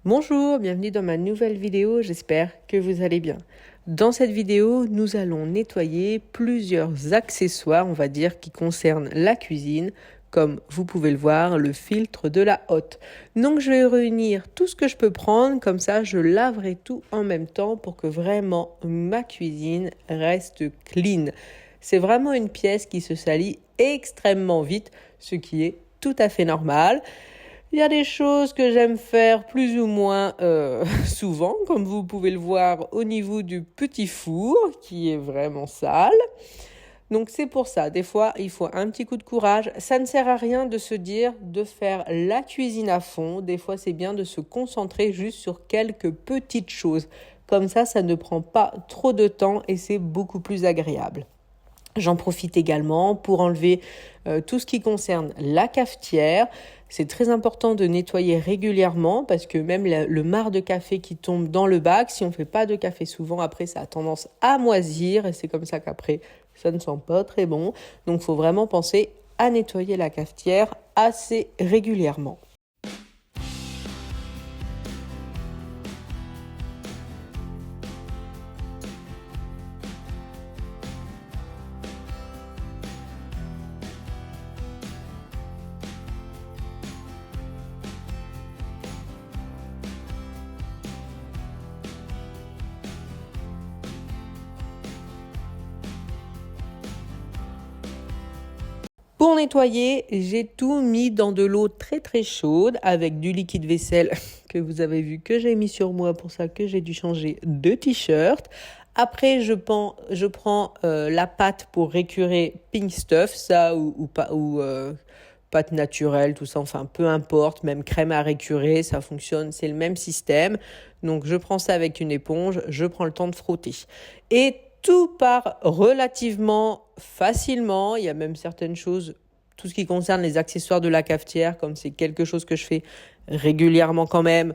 Bonjour, bienvenue dans ma nouvelle vidéo, j'espère que vous allez bien. Dans cette vidéo, nous allons nettoyer plusieurs accessoires, on va dire, qui concernent la cuisine, comme vous pouvez le voir, le filtre de la hotte. Donc je vais réunir tout ce que je peux prendre, comme ça je laverai tout en même temps pour que vraiment ma cuisine reste clean. C'est vraiment une pièce qui se salit extrêmement vite, ce qui est tout à fait normal. Il y a des choses que j'aime faire plus ou moins souvent, comme vous pouvez le voir au niveau du petit four, qui est vraiment sale. Donc c'est pour ça, des fois, il faut un petit coup de courage. Ça ne sert à rien de se dire de faire la cuisine à fond. Des fois, c'est bien de se concentrer juste sur quelques petites choses. Comme ça ne prend pas trop de temps et c'est beaucoup plus agréable. J'en profite également pour enlever tout ce qui concerne la cafetière. C'est très important de nettoyer régulièrement parce que même le marc de café qui tombe dans le bac, si on ne fait pas de café souvent, après ça a tendance à moisir et c'est comme ça qu'après ça ne sent pas très bon. Donc il faut vraiment penser à nettoyer la cafetière assez régulièrement. Pour nettoyer, j'ai tout mis dans de l'eau très très chaude avec du liquide vaisselle que vous avez vu que j'ai mis sur moi, pour ça que j'ai dû changer de t-shirt. Après, je prends la pâte pour récurer Pink Stuff, ça ou pâte naturelle, tout ça, enfin peu importe, même crème à récurer, ça fonctionne, c'est le même système. Donc je prends ça avec une éponge, je prends le temps de frotter. Et tout part relativement facilement. Il y a même certaines choses, tout ce qui concerne les accessoires de la cafetière, comme c'est quelque chose que je fais régulièrement quand même,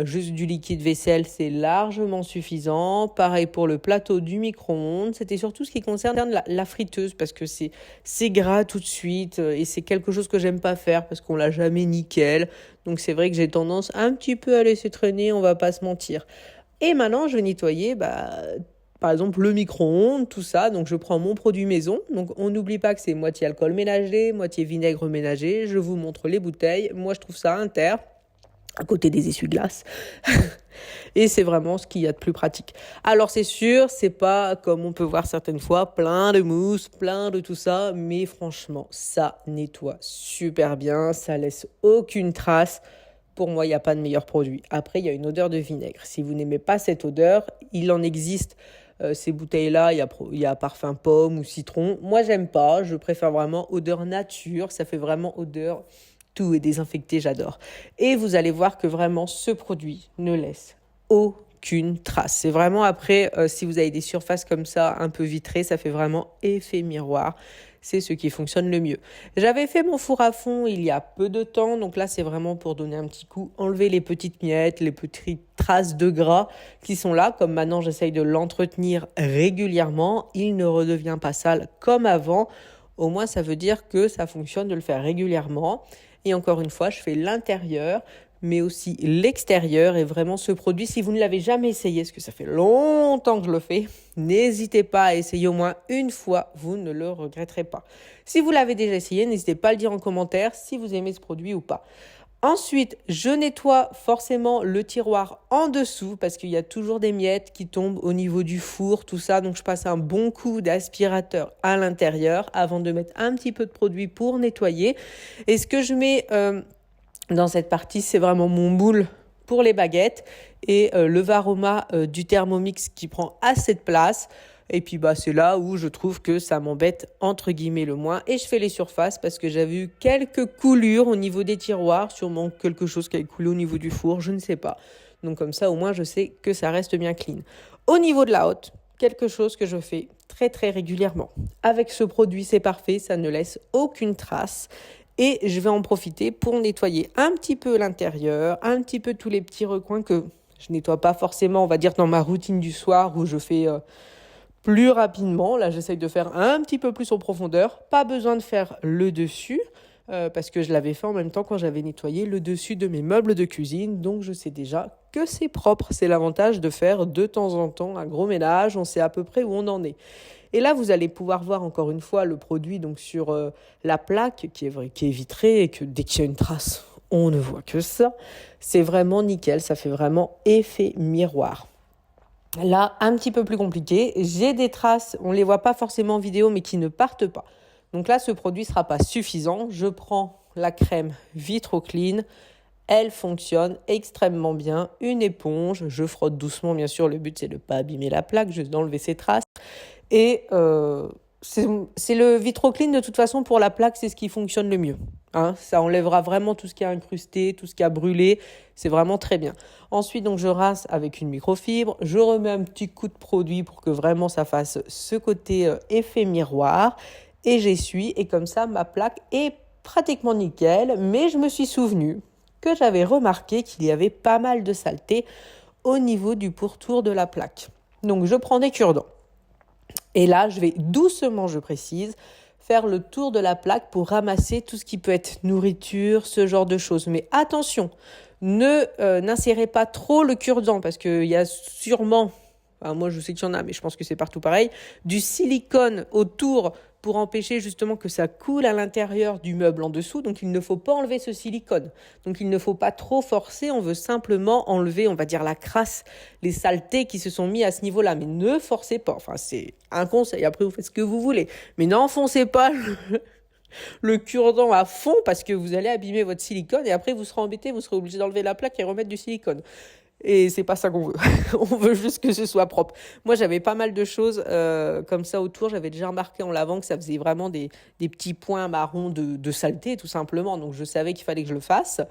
juste du liquide vaisselle, c'est largement suffisant. Pareil pour le plateau du micro-ondes. C'était surtout ce qui concerne la friteuse, parce que c'est gras tout de suite et c'est quelque chose que j'aime pas faire parce qu'on l'a jamais nickel. Donc c'est vrai que j'ai tendance un petit peu à laisser traîner, on va pas se mentir. Et maintenant, je vais nettoyer par exemple le micro-ondes, tout ça. Donc je prends mon produit maison. Donc on n'oublie pas que c'est moitié alcool ménager, moitié vinaigre ménager. Je vous montre les bouteilles. Moi je trouve ça inter, à côté des essuie-glaces. Et c'est vraiment ce qu'il y a de plus pratique. Alors c'est sûr, c'est pas comme on peut voir certaines fois, plein de mousse, plein de tout ça. Mais franchement, ça nettoie super bien. Ça laisse aucune trace. Pour moi, il n'y a pas de meilleur produit. Après, il y a une odeur de vinaigre. Si vous n'aimez pas cette odeur, il en existe ces bouteilles-là. Il y a parfum pomme ou citron. Moi, j'aime pas. Je préfère vraiment odeur nature. Ça fait vraiment odeur. Tout est désinfecté, j'adore. Et vous allez voir que vraiment, ce produit ne laisse aucune trace. C'est vraiment après, si vous avez des surfaces comme ça, un peu vitrées, ça fait vraiment effet miroir. C'est ce qui fonctionne le mieux. J'avais fait mon four à fond il y a peu de temps, donc là c'est vraiment pour donner un petit coup, enlever les petites miettes, les petites traces de gras qui sont là. Comme maintenant j'essaye de l'entretenir régulièrement, il ne redevient pas sale comme avant. Au moins ça veut dire que ça fonctionne de le faire régulièrement. Et encore une fois, je fais l'intérieur, mais aussi l'extérieur. Et vraiment, ce produit, si vous ne l'avez jamais essayé, parce que ça fait longtemps que je le fais, n'hésitez pas à essayer au moins une fois, vous ne le regretterez pas. Si vous l'avez déjà essayé, n'hésitez pas à le dire en commentaire si vous aimez ce produit ou pas. Ensuite, je nettoie forcément le tiroir en dessous parce qu'il y a toujours des miettes qui tombent au niveau du four, tout ça. Donc, je passe un bon coup d'aspirateur à l'intérieur avant de mettre un petit peu de produit pour nettoyer. Et ce que je mets dans cette partie, c'est vraiment mon moule pour les baguettes et le Varoma du Thermomix qui prend assez de place. Et puis c'est là où je trouve que ça m'embête entre guillemets le moins. Et je fais les surfaces parce que j'avais eu quelques coulures au niveau des tiroirs, sûrement quelque chose qui a coulé au niveau du four, je ne sais pas. Donc comme ça au moins je sais que ça reste bien clean. Au niveau de la hotte, quelque chose que je fais très très régulièrement. Avec ce produit c'est parfait, ça ne laisse aucune trace. Et je vais en profiter pour nettoyer un petit peu l'intérieur, un petit peu tous les petits recoins que je nettoie pas forcément, on va dire, dans ma routine du soir où je fais plus rapidement. Là, j'essaye de faire un petit peu plus en profondeur. Pas besoin de faire le dessus. parce que je l'avais fait en même temps quand j'avais nettoyé le dessus de mes meubles de cuisine. Donc je sais déjà que c'est propre. C'est l'avantage de faire de temps en temps un gros ménage. On sait à peu près où on en est. Et là, vous allez pouvoir voir encore une fois le produit donc sur la plaque qui est vitrée et que dès qu'il y a une trace, on ne voit que ça. C'est vraiment nickel. Ça fait vraiment effet miroir. Là, un petit peu plus compliqué, j'ai des traces, on ne les voit pas forcément en vidéo, mais qui ne partent pas. Donc là, ce produit ne sera pas suffisant. Je prends la crème Vitroclean, elle fonctionne extrêmement bien. Une éponge, je frotte doucement, bien sûr, le but c'est de ne pas abîmer la plaque, juste d'enlever ses traces. Et c'est le Vitroclean, de toute façon, pour la plaque, c'est ce qui fonctionne le mieux. Hein, ça enlèvera vraiment tout ce qui a incrusté, tout ce qui a brûlé. C'est vraiment très bien. Ensuite, donc, je rince avec une microfibre. Je remets un petit coup de produit pour que vraiment ça fasse ce côté effet miroir. Et j'essuie. Et comme ça, ma plaque est pratiquement nickel. Mais je me suis souvenu que j'avais remarqué qu'il y avait pas mal de saleté au niveau du pourtour de la plaque. Donc, je prends des cure-dents. Et là, je vais doucement, je précise, faire le tour de la plaque pour ramasser tout ce qui peut être nourriture, ce genre de choses. Mais attention, n'insérez pas trop le cure-dent parce qu'il y a sûrement, enfin, moi je sais qu'il y en a, mais je pense que c'est partout pareil, du silicone autour pour empêcher justement que ça coule à l'intérieur du meuble en dessous. Donc il ne faut pas enlever ce silicone. Donc il ne faut pas trop forcer, on veut simplement enlever, on va dire, la crasse, les saletés qui se sont mis à ce niveau-là. Mais ne forcez pas, enfin c'est un conseil, après vous faites ce que vous voulez. Mais n'enfoncez pas le cure-dent à fond parce que vous allez abîmer votre silicone et après vous serez embêté, vous serez obligé d'enlever la plaque et remettre du silicone. Et c'est pas ça qu'on veut. On veut juste que ce soit propre. Moi, j'avais pas mal de choses comme ça autour. J'avais déjà remarqué en lavant que ça faisait vraiment des petits points marrons de saleté, tout simplement. Donc, je savais qu'il fallait que je le fasse.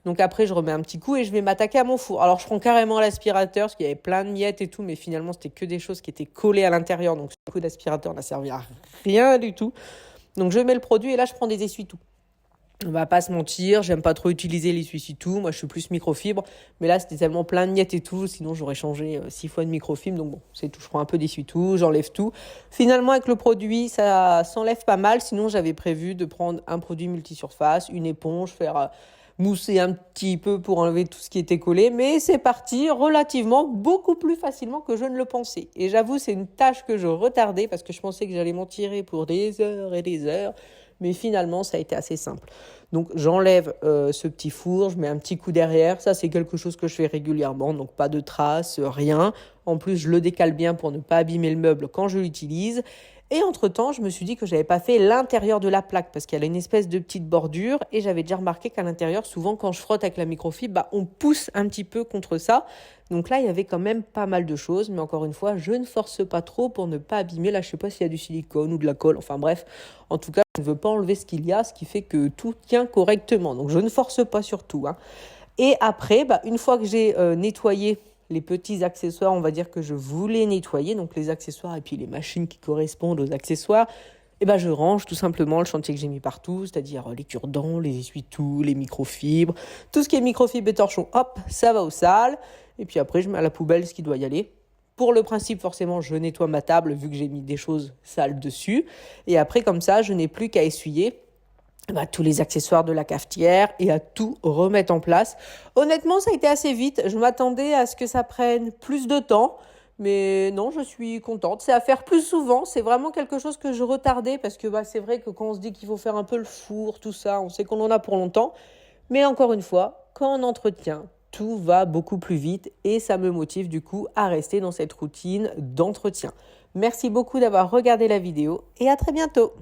Donc, après, je remets un petit coup et je vais m'attaquer à mon four. Alors, je prends carrément l'aspirateur parce qu'il y avait plein de miettes et tout. Mais finalement, c'était que des choses qui étaient collées à l'intérieur. Donc, ce coup d'aspirateur n'a servi à rien du tout. Donc, je mets le produit et là, je prends des essuie-tout. On va pas se mentir, j'aime pas trop utiliser l'essuie-tout. Moi, je suis plus microfibre. Mais là, c'était tellement plein de miettes et tout. Sinon, j'aurais changé 6 fois de microfibre. Donc bon, c'est tout. Je prends un peu d'essuie-tout, j'enlève tout. Finalement, avec le produit, ça s'enlève pas mal. Sinon, j'avais prévu de prendre un produit multisurface, une éponge, faire mousser un petit peu pour enlever tout ce qui était collé. Mais c'est parti relativement beaucoup plus facilement que je ne le pensais. Et j'avoue, c'est une tâche que je retardais parce que je pensais que j'allais m'en tirer pour des heures et des heures. Mais finalement, ça a été assez simple. Donc, j'enlève ce petit four, je mets un petit coup derrière. Ça, c'est quelque chose que je fais régulièrement. Donc, pas de traces, rien. En plus, je le décale bien pour ne pas abîmer le meuble quand je l'utilise. Et entre-temps, je me suis dit que je n'avais pas fait l'intérieur de la plaque parce qu'elle a une espèce de petite bordure. Et j'avais déjà remarqué qu'à l'intérieur, souvent, quand je frotte avec la microfibre, on pousse un petit peu contre ça. Donc là, il y avait quand même pas mal de choses. Mais encore une fois, je ne force pas trop pour ne pas abîmer. Là, je ne sais pas s'il y a du silicone ou de la colle. Enfin bref, en tout cas, je ne veux pas enlever ce qu'il y a, ce qui fait que tout tient correctement. Donc, je ne force pas sur tout. Et après, une fois que j'ai nettoyé les petits accessoires, on va dire que je voulais nettoyer, donc les accessoires et puis les machines qui correspondent aux accessoires, je range tout simplement le chantier que j'ai mis partout, c'est-à-dire les cure-dents, les essuie-tout, les microfibres, tout ce qui est microfibres et torchons, hop, ça va aux salles. Et puis après, je mets à la poubelle ce qui doit y aller. Pour le principe, forcément, je nettoie ma table vu que j'ai mis des choses sales dessus. Et après, comme ça, je n'ai plus qu'à essuyer tous les accessoires de la cafetière et à tout remettre en place. Honnêtement, ça a été assez vite. Je m'attendais à ce que ça prenne plus de temps. Mais non, je suis contente. C'est à faire plus souvent. C'est vraiment quelque chose que je retardais parce que c'est vrai que quand on se dit qu'il faut faire un peu le four, tout ça, on sait qu'on en a pour longtemps. Mais encore une fois, quand on entretient, tout va beaucoup plus vite et ça me motive du coup à rester dans cette routine d'entretien. Merci beaucoup d'avoir regardé la vidéo et à très bientôt.